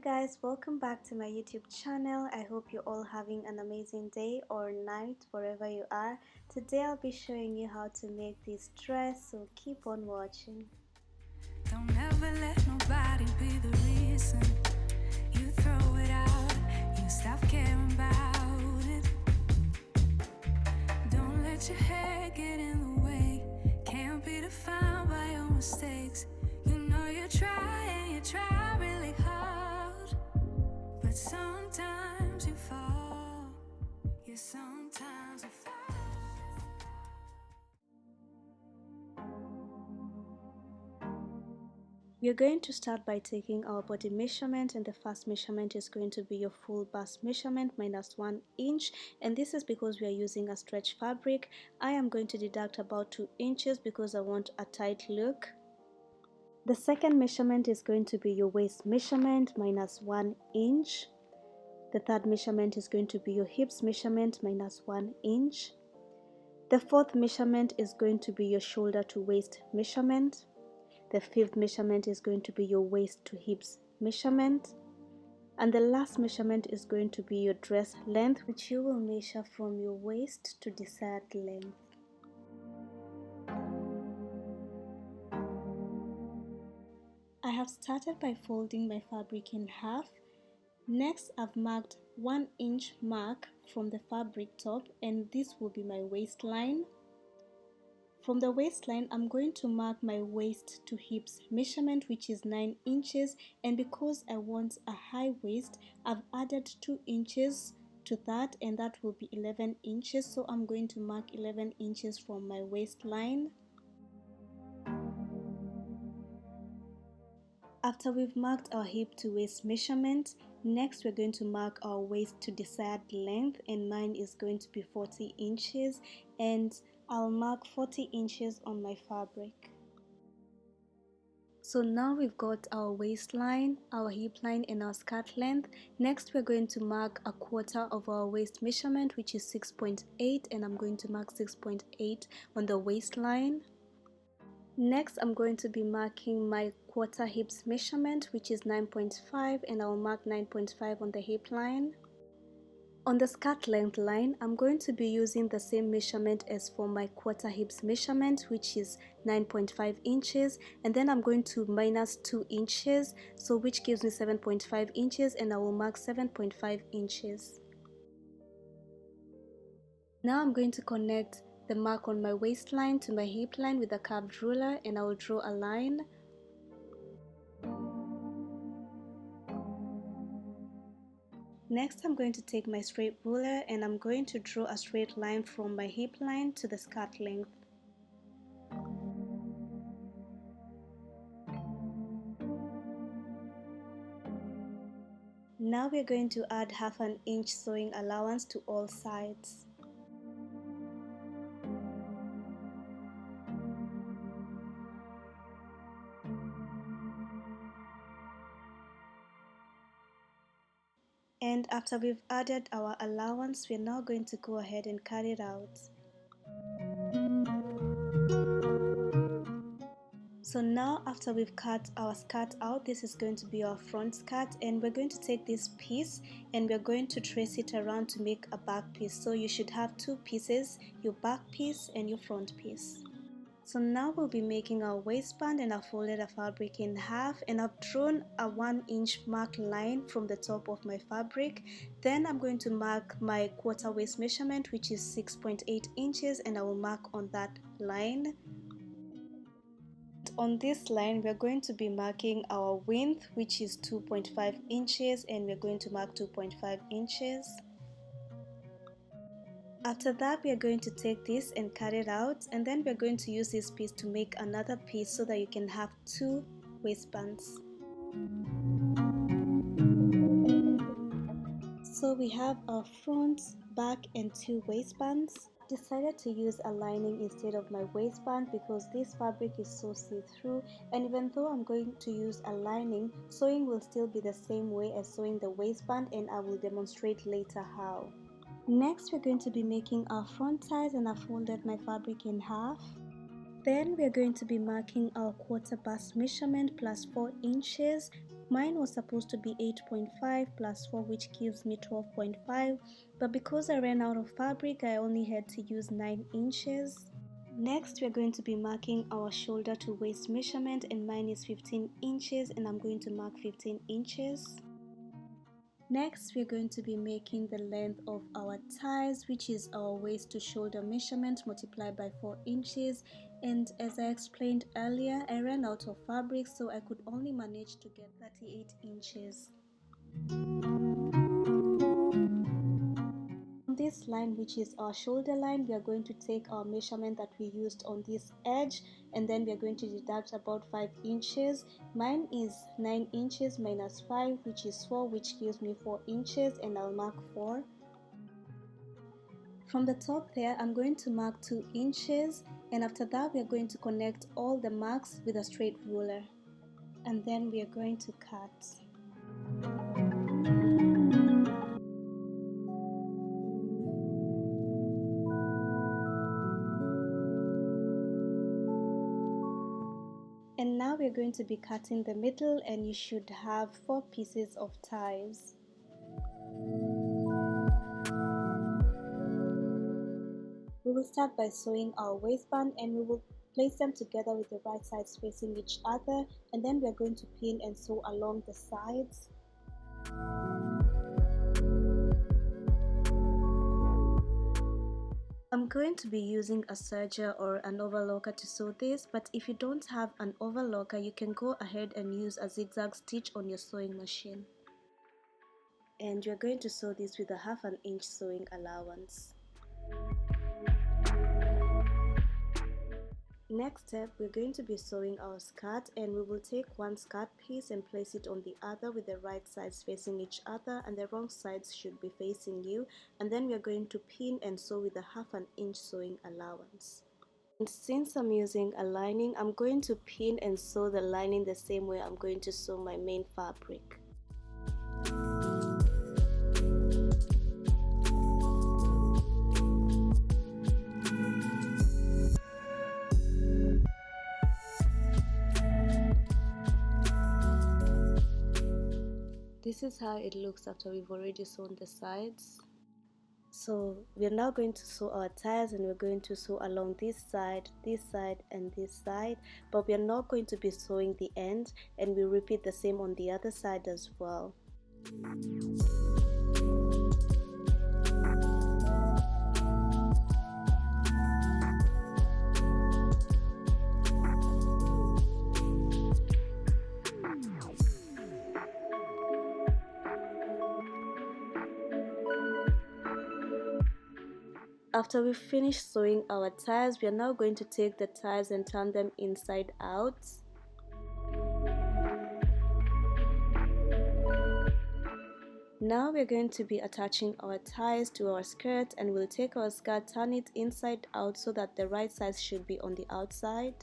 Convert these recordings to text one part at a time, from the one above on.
guys, welcome back to my YouTube channel. I hope you're all having an amazing day or night wherever you are. Today I'll be showing you how to make this dress, so keep on watching. Don't ever let nobody be the reason you throw it out, you stop caring about it. Don't let your hair get in the way, can't be defined by your mistakes. You know you try and you try really hard, but sometimes you fall. Yeah, sometimes you fall. We are going to start by taking our body measurement, and the first measurement is going to be your full bust measurement minus 1 inch, and this is because we are using a stretch fabric. I am going to deduct about 2 inches because I want a tight look. The second measurement is going to be your waist measurement minus 1 inch. The third measurement is going to be your hips measurement minus 1 inch. The fourth measurement is going to be your shoulder to waist measurement. The fifth measurement is going to be your waist to hips measurement. And the last measurement is going to be your dress length, which you will measure from your waist to desired length. I have started by folding my fabric in half. Next, I've marked 1 inch mark from the fabric top, and this will be my waistline. From the waistline, I'm going to mark my waist to hips measurement, which is 9 inches, and because I want a high waist, I've added 2 inches to that, and that will be 11 inches. So I'm going to mark 11 inches from my waistline. After we've marked our hip to waist measurement, next we're going to mark our waist to desired length, and mine is going to be 40 inches, and I'll mark 40 inches on my fabric. So now we've got our waistline, our hip line, and our skirt length. Next we're going to mark a quarter of our waist measurement, which is 6.8, and I'm going to mark 6.8 on the waistline. Next, I'm going to be marking my quarter hips measurement, which is 9.5, and I'll mark 9.5 on the hip line. On the skirt length line, I'm going to be using the same measurement as for my quarter hips measurement, which is 9.5 inches, and then I'm going to minus 2 inches, so which gives me 7.5 inches, and I will mark 7.5 inches. Now I'm going to connect the mark on my waistline to my hip line with a curved ruler, and I will draw a line. Next, I'm going to take my straight ruler and I'm going to draw a straight line from my hip line to the skirt length. Now we're going to add half an inch sewing allowance to all sides. And after we've added our allowance, we're now going to go ahead and cut it out. So now after we've cut our skirt out, this is going to be our front skirt, and we're going to take this piece and we're going to trace it around to make a back piece. So you should have 2 pieces, your back piece and your front piece. So now we'll be making our waistband, and I've folded a fabric in half and I've drawn a 1 inch mark line from the top of my fabric. Then I'm going to mark my quarter waist measurement, which is 6.8 inches, and I will mark on that line. On this line, we're going to be marking our width, which is 2.5 inches, and we're going to mark 2.5 inches. After that, we are going to take this and cut it out, and then we're going to use this piece to make another piece so that you can have 2 waistbands. So we have our front, back and 2 waistbands. I decided to use a lining instead of my waistband because this fabric is so see-through, and even though I'm going to use a lining, sewing will still be the same way as sewing the waistband, and I will demonstrate later how. Next, we're going to be making our front sides, and I folded my fabric in half. Then we are going to be marking our quarter bust measurement plus 4 inches. Mine was supposed to be 8.5 plus 4, which gives me 12.5, but because I ran out of fabric I only had to use 9 inches. Next we are going to be marking our shoulder to waist measurement, and mine is 15 inches and I'm going to mark 15 inches. Next we are going to be making the length of our thighs, which is our waist to shoulder measurement multiplied by 4 inches, and as I explained earlier, I ran out of fabric so I could only manage to get 38 inches. On this line, which is our shoulder line, we are going to take our measurement that we used on this edge, and then we are going to deduct about 5 inches. Mine is 9 inches minus 5, which is 4, which gives me 4 inches, and I'll mark 4. From the top there, I'm going to mark 2 inches, and after that we are going to connect all the marks with a straight ruler, and then we are going to cut. And now we're going to be cutting the middle, and you should have 4 pieces of ties. We will start by sewing our waistband, and we will place them together with the right sides facing each other, and then we're going to pin and sew along the sides. I'm going to be using a serger or an overlocker to sew this, but if you don't have an overlocker, you can go ahead and use a zigzag stitch on your sewing machine. And you're going to sew this with a 1/2 inch sewing allowance. Next step, we're going to be sewing our skirt, and we will take one skirt piece and place it on the other with the right sides facing each other, and the wrong sides should be facing you, and then we're going to pin and sew with a 1/2 inch sewing allowance. And since I'm using a lining, I'm going to pin and sew the lining the same way I'm going to sew my main fabric. This is how it looks after we've already sewn the sides. So we're now going to sew our ties, and we're going to sew along this side, and this side, but we're not going to be sewing the end, and we'll repeat the same on the other side as well. After we finish sewing our ties, we are now going to take the ties and turn them inside out. Now we're going to be attaching our ties to our skirt, and we'll take our skirt, turn it inside out so that the right size should be on the outside.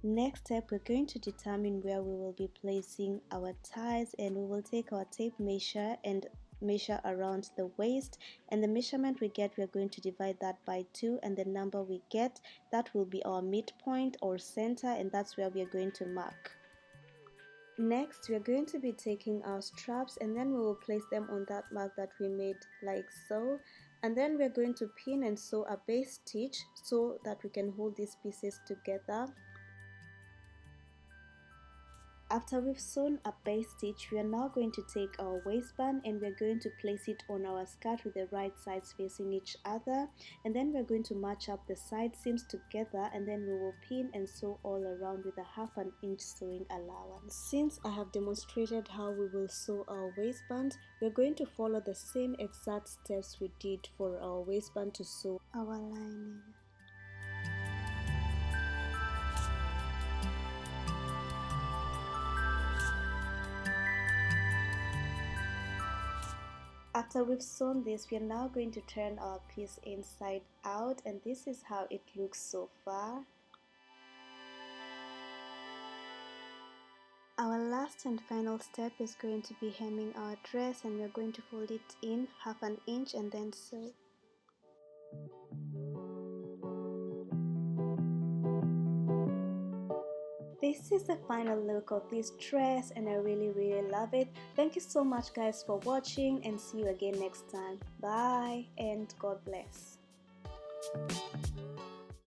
Next step, we're going to determine where we will be placing our ties, and we will take our tape measure and measure around the waist, and the measurement we get, we're going to divide that by 2, and the number we get, that will be our midpoint or center, and that's where we are going to mark. Next, we are going to be taking our straps, and then we will place them on that mark that we made, like so, and then we're going to pin and sew a base stitch so that we can hold these pieces together. After we've sewn a base stitch, we are now going to take our waistband, and we're going to place it on our skirt with the right sides facing each other, and then we're going to match up the side seams together, and then we will pin and sew all around with a 1/2 inch sewing allowance. Since I have demonstrated how we will sew our waistband, we're going to follow the same exact steps we did for our waistband to sew our lining. After we've sewn this, we are now going to turn our piece inside out, and this is how it looks so far. Our last and final step is going to be hemming our dress, and we're going to fold it in 1/2 inch and then sew. this is the final look of this dress, and I really love it. Thank you so much guys for watching, and see you again next time. Bye and God bless.